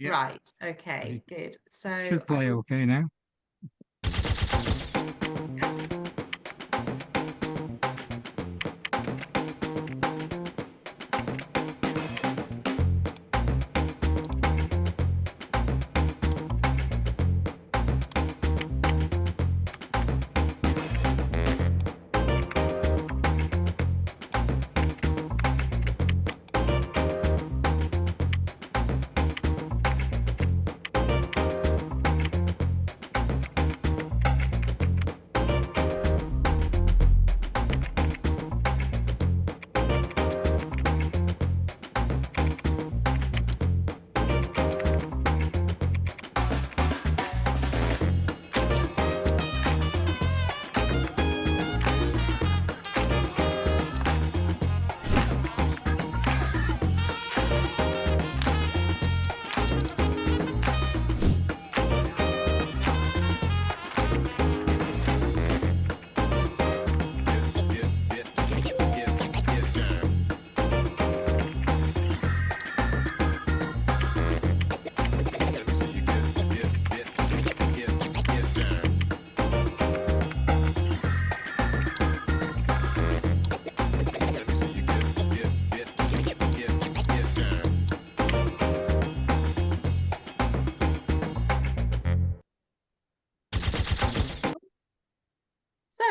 Yep. Right. Okay. Good. So Should play okay now.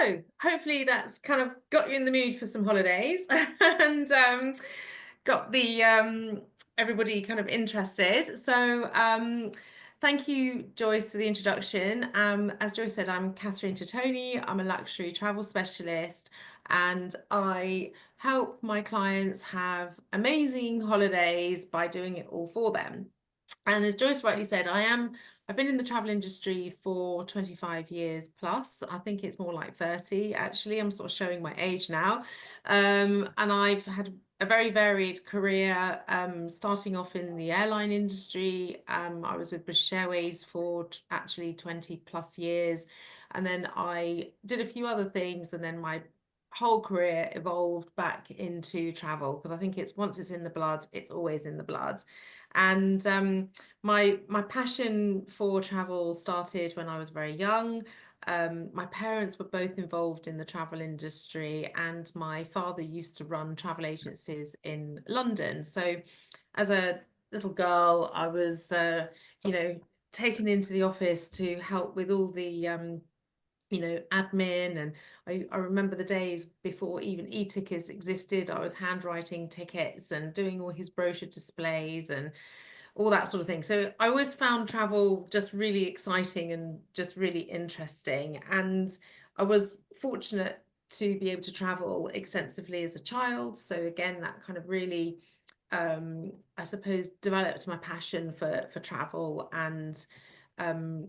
So hopefully that's kind of got you in the mood for some holidays and got the everybody kind of interested. So thank you, Joyce, for the introduction. As Joyce said, I'm Katharine Totoni. I'm a luxury travel specialist, and I help my clients have amazing holidays by doing it all for them. And as Joyce rightly said, I've been in the travel industry for 25 years plus. I think it's more like 30, actually. I'm sort of showing my age now. And I've had a very varied career, starting off in the airline industry. I was with British Airways for actually 20 plus years. And then I did a few other things, and then my whole career evolved back into travel, because I think it's once it's in the blood, it's always in the blood. And my passion for travel started when I was very young. My parents were both involved in the travel industry, and my father used to run travel agencies in London. So, as a little girl, I was, you know, taken into the office to help with all the admin. And I remember the days before even e-tickets existed. I was handwriting tickets and doing all his brochure displays and all that sort of thing. So I always found travel just really exciting and just really interesting. And I was fortunate to be able to travel extensively as a child. So again, that kind of really, I suppose, developed my passion for travel, and um,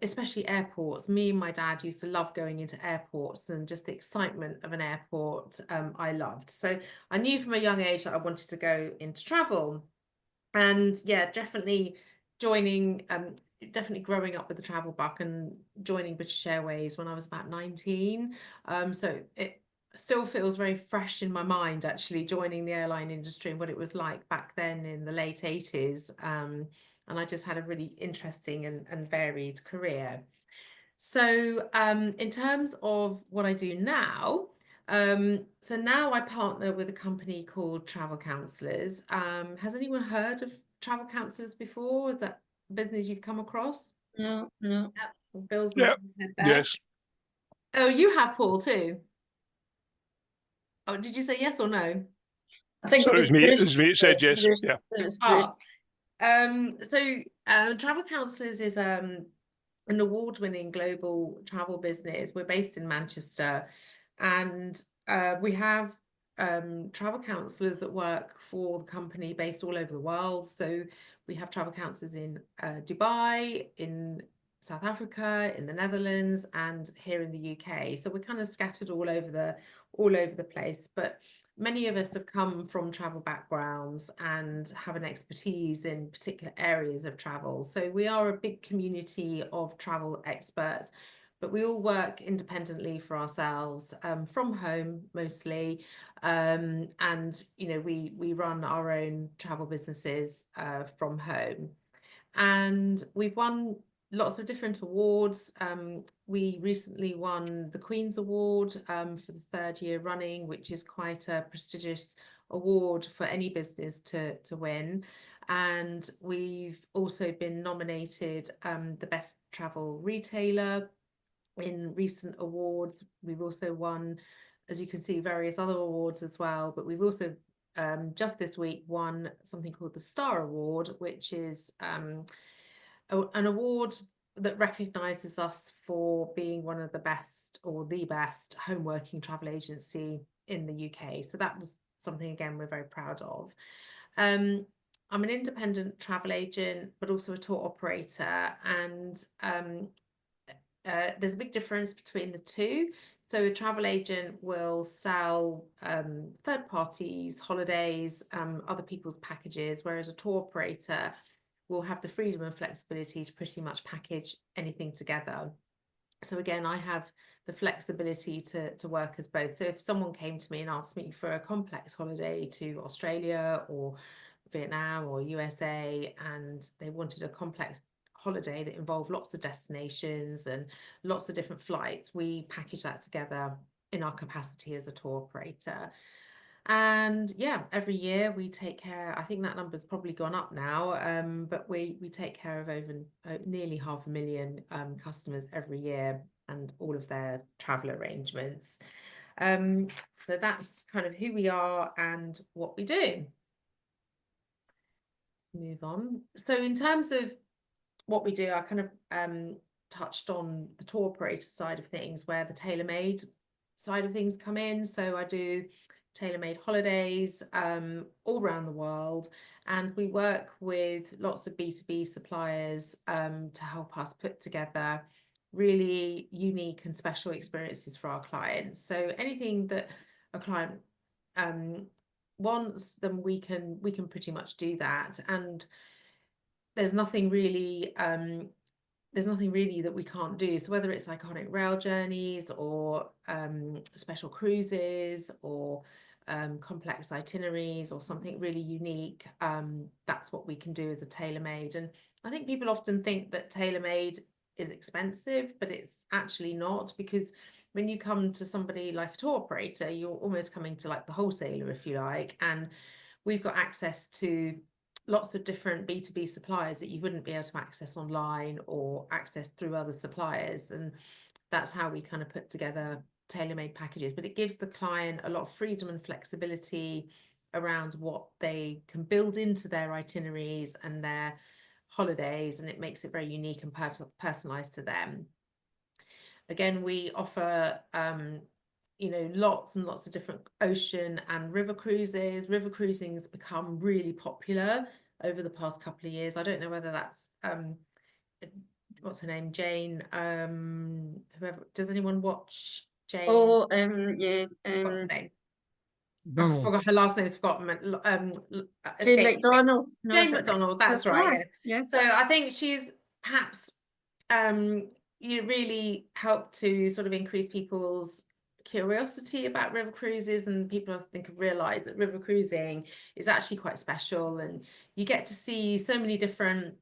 especially airports. Me and my dad used to love going into airports, and just the excitement of an airport, I loved. So I knew from a young age that I wanted to go into travel. And yeah, joining, definitely growing up with the travel bug and joining British Airways when I was about 19. So it still feels very fresh in my mind, actually, joining the airline industry and what it was like back then in the late 80s. And I just had a really interesting and varied career. So in terms of what I do now, so now I partner with a company called Travel Counsellors. Has anyone heard of Travel Counsellors before? Is that a business you've come across? No, no. Yep. Bill's Yeah. nodding his head there. Yes. Oh, you have, Paul, too. Oh, did you say yes or no? I think So it it was was me. It Bruce. was me. It said yes. Yeah. It was Ah, Bruce. Travel Counsellors is an award-winning global travel business. We're based in Manchester, and we have travel counsellors that work for the company based all over the world. So we have travel counsellors in Dubai, in South Africa, in the Netherlands, and here in the UK. So we're kind of scattered all over the place. But many of us have come from travel backgrounds and have an expertise in particular areas of travel. So we are a big community of travel experts, but we all work independently for ourselves, from home mostly. And we run our own travel businesses from home. And we've won lots of different awards. We recently won the Queen's Award for the 3rd year running, which is quite a prestigious award for any business to win. And we've also been nominated the Best Travel Retailer in recent awards. We've also won, as you can see, various other awards as well, but we've also just this week won something called the Star Award, which is an award that recognises us for being one of the best or the best home working travel agency in the UK. So that was something, again, we're very proud of. I'm an independent travel agent, but also a tour operator, and there's a big difference between the two. So a travel agent will sell third parties, holidays, other people's packages, whereas a tour operator will have the freedom and flexibility to pretty much package anything together. So again, I have the flexibility to work as both. So if someone came to me and asked me for a complex holiday to Australia or Vietnam or USA, and they wanted a complex holiday that involved lots of destinations and lots of different flights, we package that together in our capacity as a tour operator. And yeah, every year we take care, I think that number's probably gone up now, but we take care of over nearly 500,000 customers every year and all of their travel arrangements. So that's kind of who we are and what we do. Move on. So in terms of what we do, I kind of touched on the tour operator side of things, where the tailor-made side of things come in. So I do tailor-made holidays all around the world, and we work with lots of B2B suppliers to help us put together really unique and special experiences for our clients. So anything that a client wants, then we can pretty much do that, and there's nothing really that we can't do. So whether it's iconic rail journeys or special cruises or complex itineraries or something really unique, that's what we can do as a tailor-made. And I think people often think that tailor-made is expensive, but it's actually not, because when you come to somebody like a tour operator, you're almost coming to like the wholesaler, if you like, and we've got access to lots of different B2B suppliers that you wouldn't be able to access online or access through other suppliers. And that's how we kind of put together tailor-made packages. But it gives the client a lot of freedom and flexibility around what they can build into their itineraries and their holidays, and it makes it very unique and personalized to them. Again, we offer lots and lots of different ocean and river cruises. River cruising has become really popular over the past couple of years. I don't know whether that's what's her name, Jane, whoever, does anyone watch Jane? Oh, yeah. What's her name? Donald. I forgot her last name's forgotten. Jane McDonald. No, Jane McDonald, that's right. Yeah. So I think she's perhaps you really helped to sort of increase people's curiosity about river cruises, and people I think have realized that river cruising is actually quite special, and you get to see so many different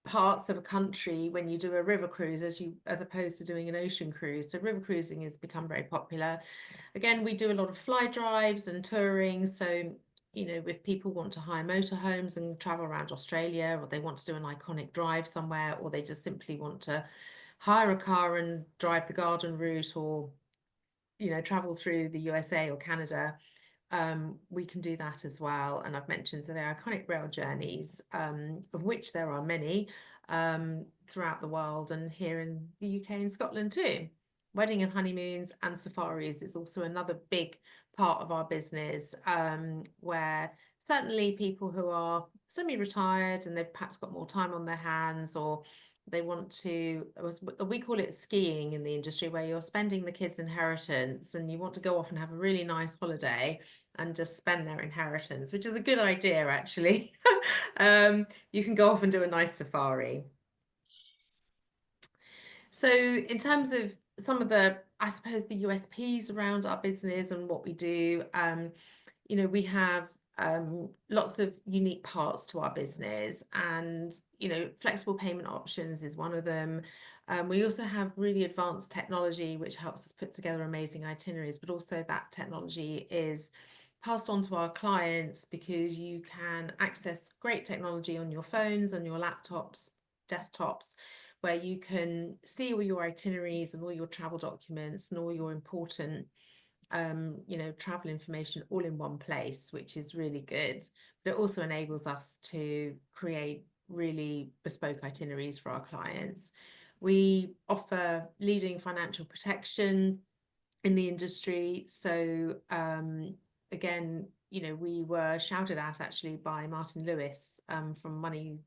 parts of a country when you do a river cruise as opposed to doing an ocean cruise. So river cruising has become very popular. Again, we do a lot of fly drives and touring. So if people want to hire motorhomes and travel around Australia, or they want to do an iconic drive somewhere, or they just simply want to hire a car and drive the garden route, or travel through the USA or Canada, we can do that as well. And I've mentioned the iconic rail journeys, of which there are many throughout the world, and here in the UK and Scotland too. Wedding and honeymoons and safaris is also another big part of our business, where certainly people who are semi-retired and they've perhaps got more time on their hands, or they want to, we call it skiing in the industry, where you're spending the kids' inheritance and you want to go off and have a really nice holiday and just spend their inheritance, which is a good idea, actually. You can go off and do a nice safari. So in terms of some of the, I suppose, the USPs around our business and what we do, we have lots of unique parts to our business, and flexible payment options is one of them. We also have really advanced technology which helps us put together amazing itineraries, but also that technology is passed on to our clients because you can access great technology on your phones and your laptops, desktops, where you can see all your itineraries and all your travel documents and all your important travel information all in one place, which is really good. But it also enables us to create really bespoke itineraries for our clients. We offer leading financial protection in the industry. So again, we were shouted at actually by Martin Lewis from Money.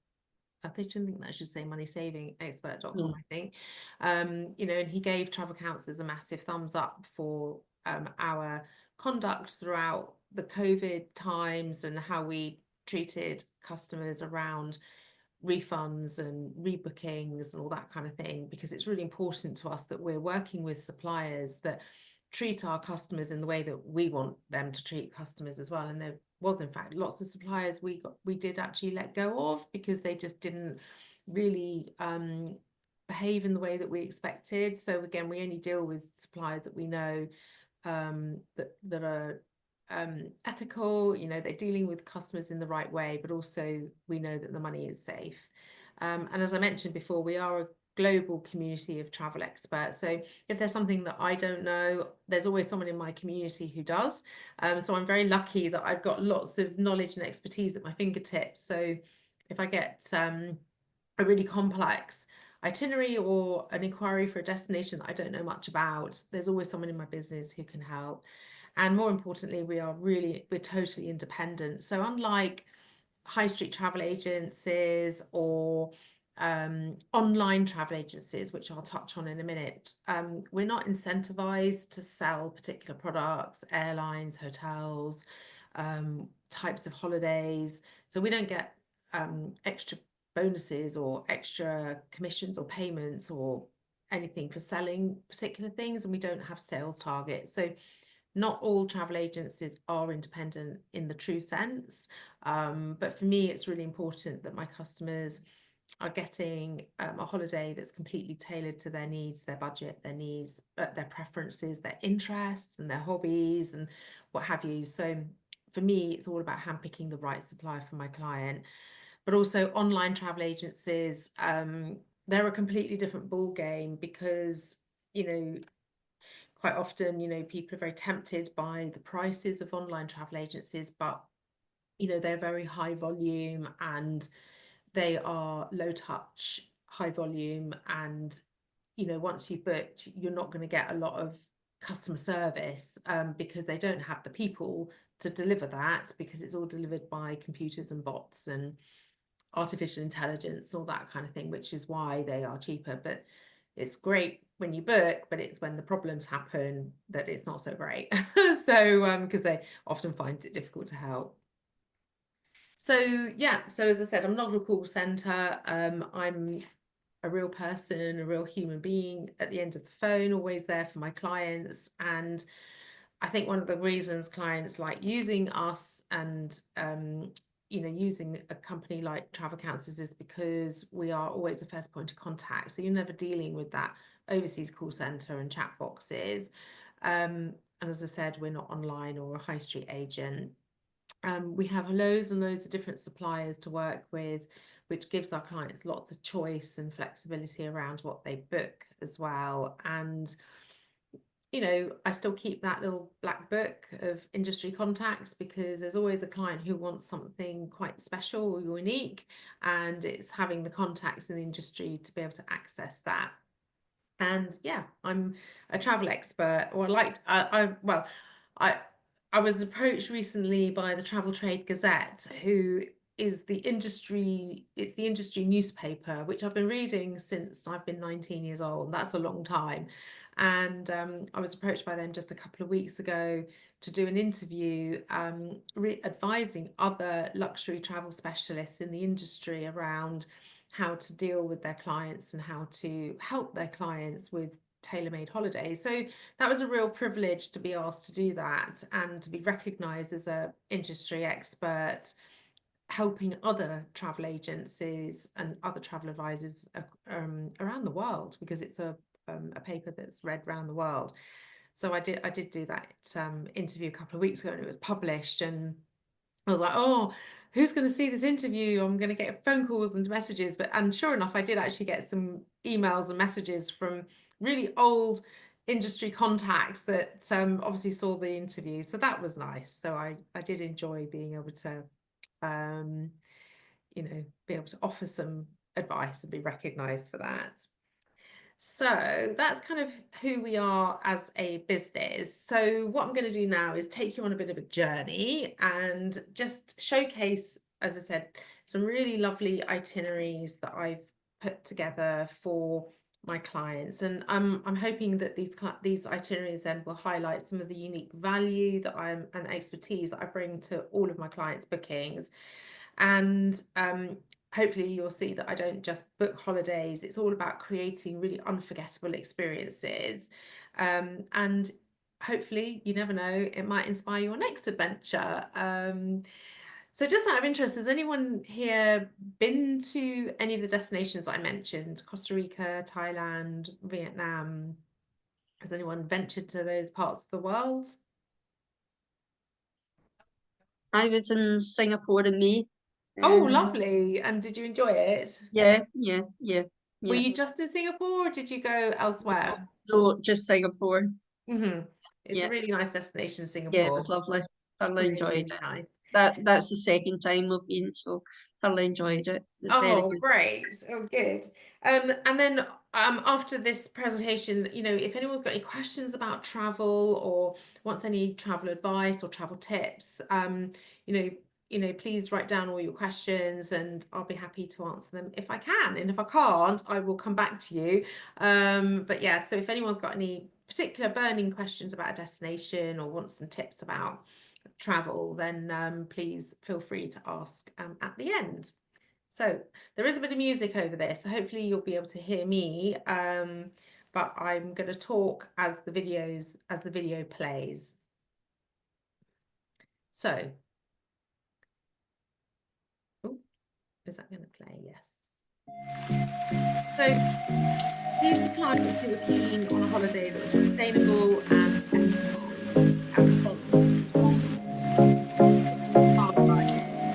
I think that I should say moneysavingexpert.com, I think. And he gave travel counsellors a massive thumbs up for our conduct throughout the COVID times and how we treated customers around refunds and rebookings and all that kind of thing, because it's really important to us that we're working with suppliers that treat our customers in the way that we want them to treat customers as well. And there was in fact lots of suppliers we did actually let go of because they just didn't really behave in the way that we expected. So again, we only deal with suppliers that we know that are ethical, they're dealing with customers in the right way, but also we know that the money is safe. And as I mentioned before, we are a global community of travel experts. So if there's something that I don't know, there's always someone in my community who does. So I'm very lucky that I've got lots of knowledge and expertise at my fingertips. So if I get a really complex itinerary or an inquiry for a destination that I don't know much about, there's always someone in my business who can help. And more importantly, we're totally independent. So unlike high street travel agencies or online travel agencies, which I'll touch on in a minute, we're not incentivized to sell particular products, airlines, hotels, types of holidays. So we don't get extra bonuses or extra commissions or payments or anything for selling particular things, and we don't have sales targets. So not all travel agencies are independent in the true sense, but for me it's really important that my customers are getting a holiday that's completely tailored to their needs, their budget, their needs, their preferences, their interests and their hobbies and what have you. So for me it's all about handpicking the right supplier for my client. But also online travel agencies, they're a completely different ball game because quite often, people are very tempted by the prices of online travel agencies, but, they're very high volume and they are low touch, high volume. And, once you've booked, you're not going to get a lot of customer service because they don't have the people to deliver that, because it's all delivered by computers and bots and artificial intelligence, all that kind of thing, which is why they are cheaper. But it's great when you book, but it's when the problems happen that it's not so great. So because they often find it difficult to help. So yeah, so as I said, I'm not a call center. I'm a real person, a real human being at the end of the phone, always there for my clients. And I think one of the reasons clients like using us and using a company like Travel Counsellors is because we are always the first point of contact. So you're never dealing with that overseas call center and chat boxes. And as I said, we're not online or a high street agent. We have loads and loads of different suppliers to work with, which gives our clients lots of choice and flexibility around what they book as well. And I still keep that little black book of industry contacts because there's always a client who wants something quite special or unique, and it's having the contacts in the industry to be able to access that. And yeah, I'm a travel expert, or I was approached recently by the Travel Trade Gazette, who is the industry newspaper, which I've been reading since I've been 19 years old. That's a long time. And I was approached by them just a couple of weeks ago to do an interview advising other luxury travel specialists in the industry around how to deal with their clients and how to help their clients with tailor-made holidays. So that was a real privilege to be asked to do that and to be recognised as an industry expert, helping other travel agencies and other travel advisors around the world, because it's a paper that's read around the world. So I did do that interview a couple of weeks ago, and it was published, and I was like, oh, who's going to see this interview? I'm going to get phone calls and messages. And sure enough, I did actually get some emails and messages from really old industry contacts that obviously saw the interview. So that was nice. So I did enjoy being able to, be able to offer some advice and be recognised for that. So that's kind of who we are as a business. So what I'm going to do now is take you on a bit of a journey and just showcase, as I said, some really lovely itineraries that I've put together for my clients. And I'm hoping that these itineraries then will highlight some of the unique value that and expertise that I bring to all of my clients' bookings. And hopefully you'll see that I don't just book holidays. It's all about creating really unforgettable experiences. And hopefully, you never know, it might inspire your next adventure. So just out of interest, has anyone here been to any of the destinations I mentioned? Costa Rica, Thailand, Vietnam? Has anyone ventured to those parts of the world? I was in Singapore in May. Oh, lovely. And did you enjoy it? Yeah. Were you just in Singapore, or did you go elsewhere? No, just Singapore. It's a really nice destination, Singapore. Yeah, it was lovely. Thoroughly enjoyed really it. Nice. That's the second time we've been, so thoroughly enjoyed it. It's very good. Great. Oh, good. And then after this presentation, if anyone's got any questions about travel or wants any travel advice or travel tips, please write down all your questions and I'll be happy to answer them if I can. And if I can't, I will come back to you. But yeah, so if anyone's got any particular burning questions about a destination or wants some tips about travel, then please feel free to ask at the end. So there is a bit of music over there, so hopefully you'll be able to hear me, but I'm going to talk as the video plays. So, is that going to play? Yes. So these are the clients who are keen on a holiday that was sustainable and responsible.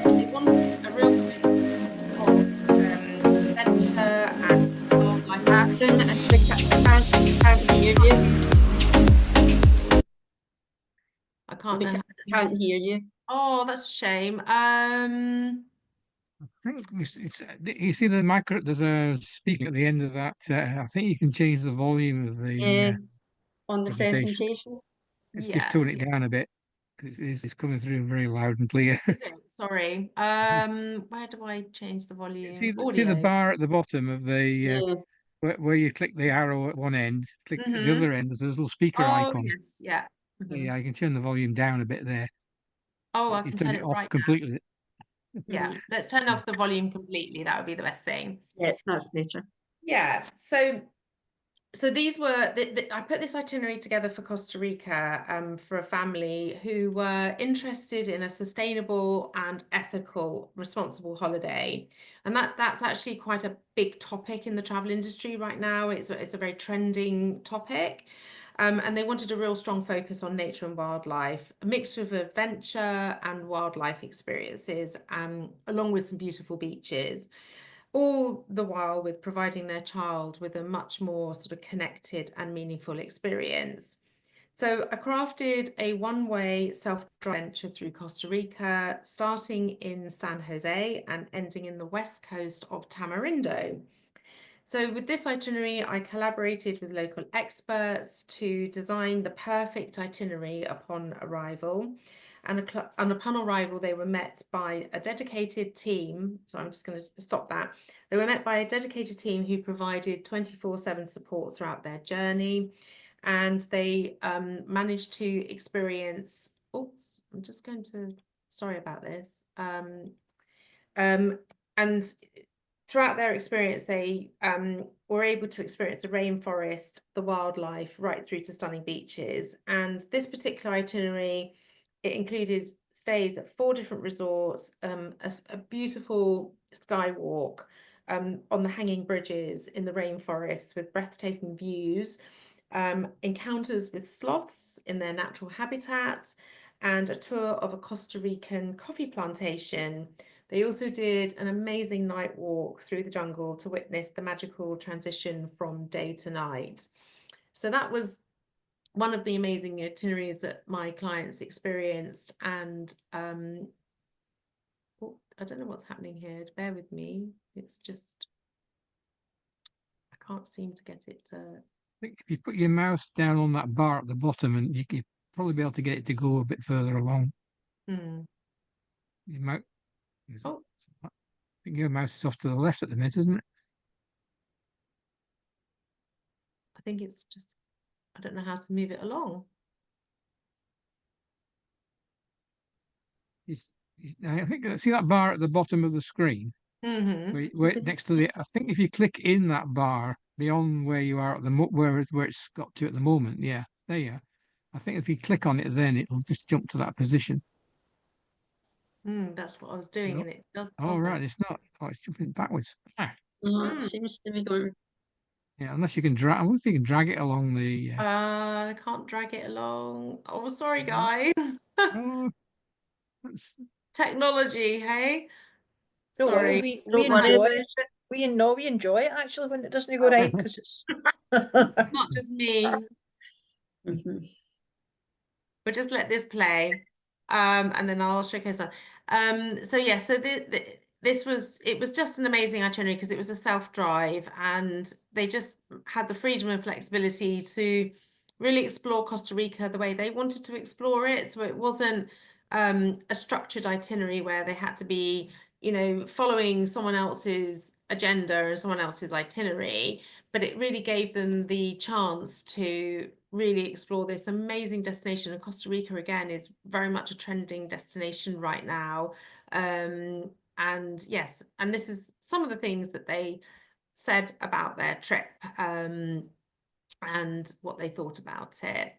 They wanted a real adventure and wildlife. I can't hear you. I can't hear you. Oh, that's a shame. I think you see the micro. There's a speaker at the end of that. I think you can change the volume of the on the presentation. Just tone it down a bit. It's coming through very loud and clear. Is it? Sorry. Where do I change the volume? See the bar at the bottom of the where you click the arrow at one end, click at the other end. There's a little speaker icon. Yes, yeah. Yeah, I can turn the volume down a bit there. I can turn it off right completely. down. Yeah, let's turn off the volume completely. That would be the best thing. Yeah, that's better. Yeah. So these were I put this itinerary together for Costa Rica for a family who were interested in a sustainable and ethical, responsible holiday, and that's actually quite a big topic in the travel industry right now. It's a very trending topic, and they wanted a real strong focus on nature and wildlife, a mixture of adventure and wildlife experiences, along with some beautiful beaches. All the while with providing their child with a much more sort of connected and meaningful experience. So I crafted a one-way self-adventure through Costa Rica, starting in San Jose and ending in the west coast of Tamarindo. So with this itinerary, I collaborated with local experts to design the perfect itinerary upon arrival. And upon arrival, they were met by a dedicated team. So I'm just going to stop that. They were met by a dedicated team who provided 24/7 support throughout their journey. And they managed to experience, oops, I'm just going to, sorry about this. And throughout their experience, they were able to experience the rainforest, the wildlife, right through to stunning beaches. And this particular itinerary, it included stays at 4 different resorts, a beautiful skywalk on the hanging bridges in the rainforest with breathtaking views, encounters with sloths in their natural habitats, and a tour of a Costa Rican coffee plantation. They also did an amazing night walk through the jungle to witness the magical transition from day to night. So that was one of the amazing itineraries that my clients experienced. And oh, I don't know what's happening here. Bear with me. It's just, I can't seem to get it to... I think if you put your mouse down on that bar at the bottom, and you could probably be able to get it to go a bit further along. Your mouse, Oh, I think your mouse is off to the left at the minute, isn't it? I think it's just, I don't know how to move it along. I think, see that bar at the bottom of the screen? Where next to the, I think if you click in that bar beyond where you are at the where it's got to at the moment, yeah, there you are. I think if you click on it, then it'll just jump to that position. That's what I was doing, No. and it does. Oh, right, it's not. Oh, it's jumping backwards. Ah, It seems to be going. yeah, unless you can drag. I wonder if you can drag it along the. I can't drag it along. Oh, sorry, No. guys. Oh, that's, Technology, hey? Don't worry, Sorry. we Don't worry enjoy about it. it. We enjoy it actually when it doesn't go right because it's Not just me. Mhm. We'll just let this play, and then I'll showcase on. So yeah, so it was just an amazing itinerary because it was a self-drive, and they just had the freedom and flexibility to really explore Costa Rica the way they wanted to explore it. So it wasn't a structured itinerary where they had to be, you know, following someone else's agenda and someone else's itinerary, but it really gave them the chance to really explore this amazing destination. And Costa Rica, again, is very much a trending destination right now. And yes, and this is some of the things that they said about their trip, and what they thought about it.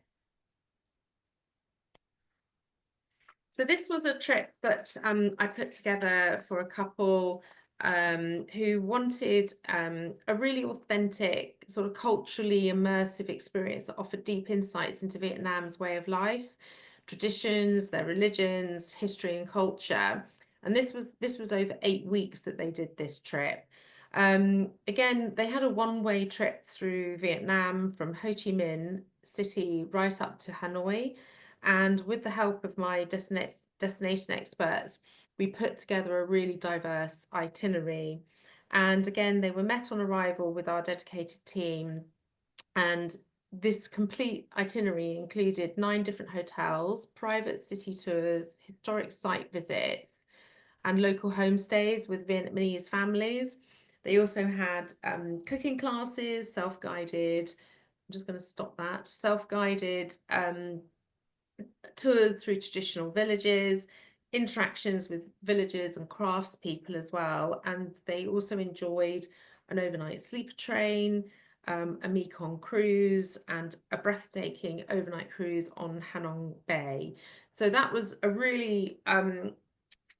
So this was a trip that I put together for a couple who wanted a really authentic, sort of culturally immersive experience that offered deep insights into Vietnam's way of life, traditions, their religions, history and culture. And this was over 8 weeks that they did this trip. Again, they had a one-way trip through Vietnam from Ho Chi Minh City right up to Hanoi. And with the help of my destination experts, we put together a really diverse itinerary. And again, they were met on arrival with our dedicated team. And this complete itinerary included 9 different hotels, private city tours, historic site visit, and local homestays with Vietnamese families. They also had cooking classes, self-guided. I'm just going to stop that. Self-guided tours through traditional villages, interactions with villagers and craftspeople as well. And they also enjoyed an overnight sleeper train, a Mekong cruise, and a breathtaking overnight cruise on Hanong Bay. So that was a really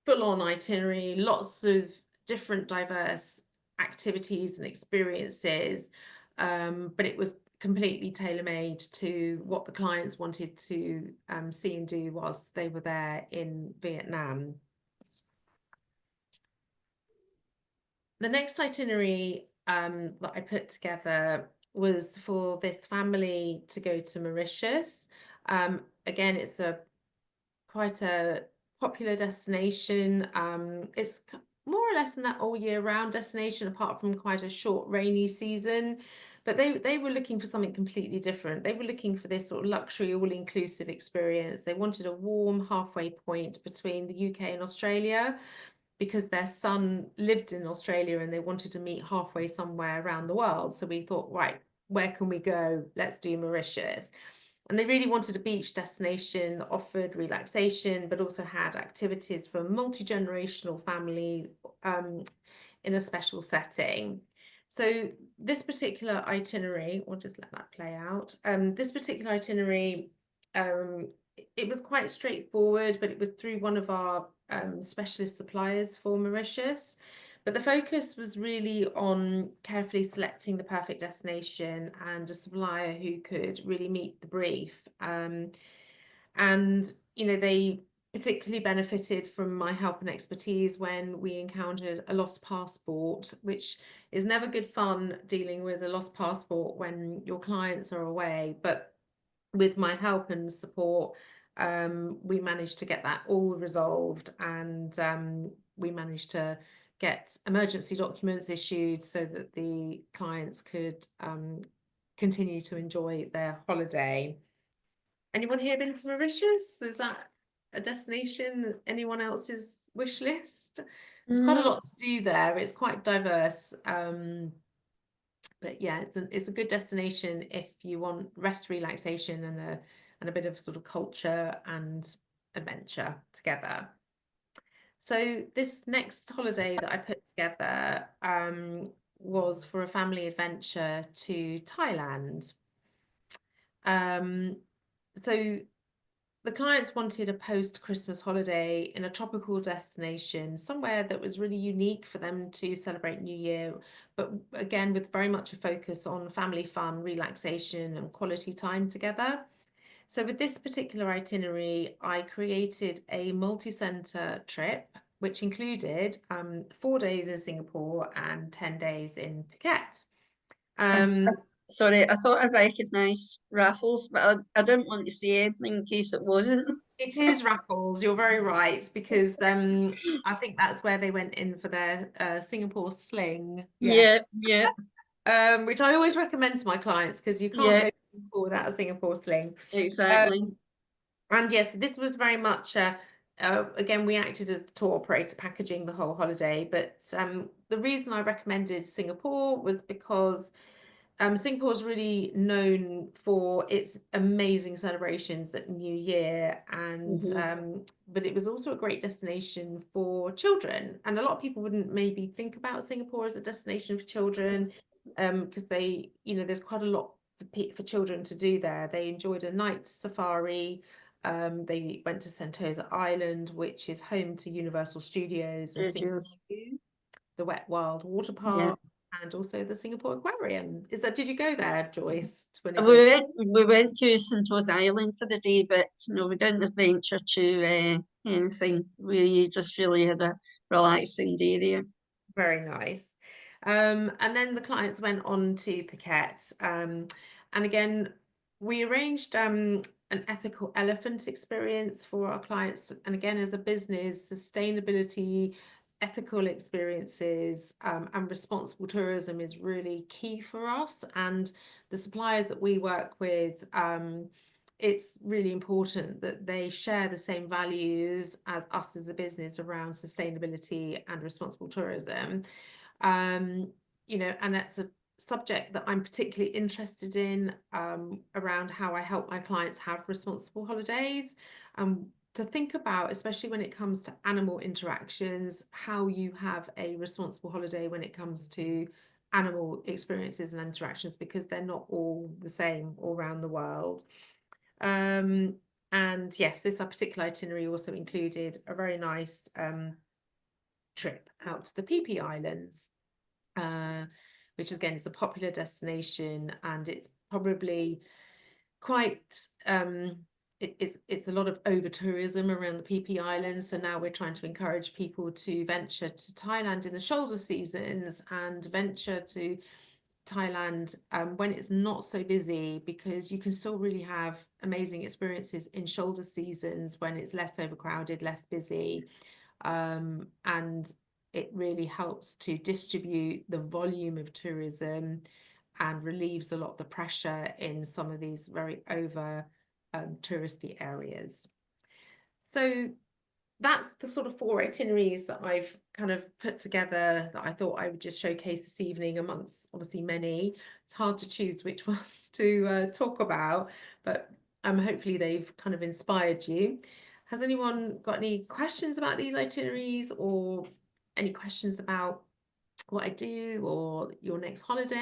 full-on itinerary, lots of different diverse activities and experiences, but it was completely tailor-made to what the clients wanted to see and do whilst they were there in Vietnam. The next itinerary that I put together was for this family to go to Mauritius. Again, it's quite a popular destination. It's more or less an all year round destination, apart from quite a short rainy season. But they were looking for something completely different. They were looking for this sort of luxury, all-inclusive experience. They wanted a warm halfway point between the UK and Australia, because their son lived in Australia and they wanted to meet halfway somewhere around the world. So we thought, right, where can we go? Let's do Mauritius. And they really wanted a beach destination that offered relaxation, but also had activities for a multi-generational family, in a special setting. So this particular itinerary, we'll just let that play out. This particular itinerary, it was quite straightforward, but it was through one of our specialist suppliers for Mauritius. But the focus was really on carefully selecting the perfect destination and a supplier who could really meet the brief. And, you know, they particularly benefited from my help and expertise when we encountered a lost passport, which is never good fun dealing with a lost passport when your clients are away. But with my help and support, we managed to get that all resolved, and we managed to get emergency documents issued so that the clients could continue to enjoy their holiday. Anyone here been to Mauritius? Is that a destination anyone else's wish list? There's quite a lot to do there. It's quite diverse. But yeah, it's a good destination if you want rest, relaxation, and a bit of sort of culture and adventure together. So this next holiday that I put together was for a family adventure to Thailand. So the clients wanted a post-Christmas holiday in a tropical destination, somewhere that was really unique for them to celebrate New Year, but again, with very much a focus on family fun, relaxation, and quality time together. So with this particular itinerary, I created a multi-centre trip, which included 4 days in Singapore and 10 days in Phuket. Sorry, I thought I recognised Raffles, but I didn't want to say anything in case it wasn't. It is Raffles, you're very right, because I think that's where they went in for their Singapore sling. Yes. Yeah. Which I always recommend to my clients, because you can't go to Singapore without a Singapore sling. Exactly. And yes, this was very much, again, we acted as the tour operator packaging the whole holiday. But the reason I recommended Singapore was because Singapore is really known for its amazing celebrations at New Year, and but it was also a great destination for children. And a lot of people wouldn't maybe think about Singapore as a destination for children, because they, you know, there's quite a lot for children to do there. They enjoyed a night safari. They went to Sentosa Island, which is home to Universal Studios and the Wet Wild Water Park. And also the Singapore Aquarium. Did you go there, Joyce? We went to Sentosa Island for the day, but no, we didn't venture to anything. We just really had a relaxing day there. Very nice. And then the clients went on to Phuket. And again, we arranged an ethical elephant experience for our clients. And again, as a business, sustainability, ethical experiences, and responsible tourism is really key for us. And the suppliers that we work with, it's really important that they share the same values as us as a business around sustainability and responsible tourism. You know, and that's a subject that I'm particularly interested in, around how I help my clients have responsible holidays, to think about, especially when it comes to animal interactions, how you have a responsible holiday when it comes to animal experiences and interactions, because they're not all the same all around the world. And yes, this particular itinerary also included a very nice trip out to the Phi Islands, which again is a popular destination, and it's probably quite it's a lot of over tourism around the Phi Islands. So now we're trying to encourage people to venture to Thailand in the shoulder seasons and venture to Thailand when it's not so busy, because you can still really have amazing experiences in shoulder seasons when it's less overcrowded, less busy, and it really helps to distribute the volume of tourism and relieves a lot of the pressure in some of these very over touristy areas. So that's the sort of 4 itineraries that I've kind of put together that I thought I would just showcase this evening, amongst obviously many. It's hard to choose which ones to talk about, but hopefully they've kind of inspired you. Has anyone got any questions about these itineraries, or any questions about what I do or your next holiday.